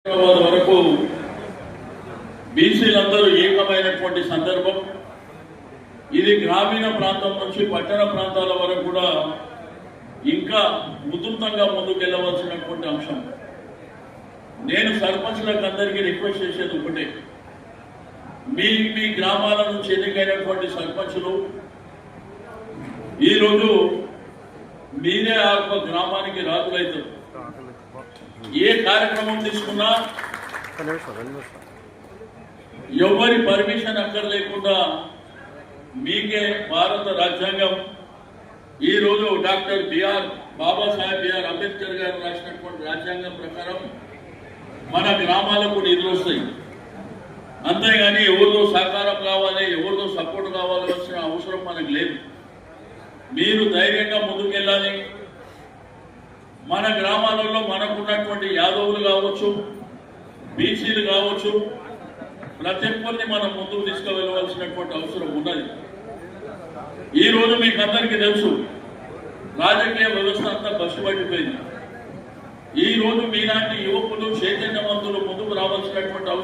వరకు బీసీలందరూ ఏకమైనటువంటి సందర్భం ఇది. గ్రామీణ ప్రాంతం నుంచి పట్టణ ప్రాంతాల వరకు కూడా ఇంకా ఉధృతంగా ముందుకెళ్లవలసినటువంటి అంశం. నేను సర్పంచ్లకు అందరికీ రిక్వెస్ట్ చేసేది ఒకటే, మీ మీ గ్రామాల నుంచి ఎన్నికైనటువంటి సర్పంచులు ఈరోజు మీరే ఆ గ్రామానికి రాజులైతారు. ఏ కార్యక్రమం తీసుకున్నా ఎవరి పర్మిషన్ అక్కర్లేకుండా మీకే భారత రాజ్యాంగం ఈరోజు డాక్టర్ బాబాసాహెబ్ బిఆర్ అంబేద్కర్ గారు రాసినటువంటి రాజ్యాంగం ప్రకారం మన గ్రామాలకు నిధులు వస్తాయి. అంతేగాని ఎవరితో సహకారం కావాలి, ఎవరితో సపోర్ట్ కావాల్సిన అవసరం మనకు లేదు. మీరు ధైర్యంగా ముందుకెళ్ళాలి. మన గ్రామాలలో మనకున్నటువంటి యాదవులు కావచ్చు, బీసీలు కావచ్చు, ప్రతి ఒక్కరిని మనం ముందుకు తీసుకువెళ్ళవలసినటువంటి అవసరం ఉన్నది. ఈరోజు మీకు అందరికీ తెలుసు, రాజకీయ వ్యవస్థ అంతా బస్సుపట్టిపోయింది. ఈరోజు మీలాంటి యువకులు చైతన్యవంతులు ముందుకు రావాల్సినటువంటి అవసరం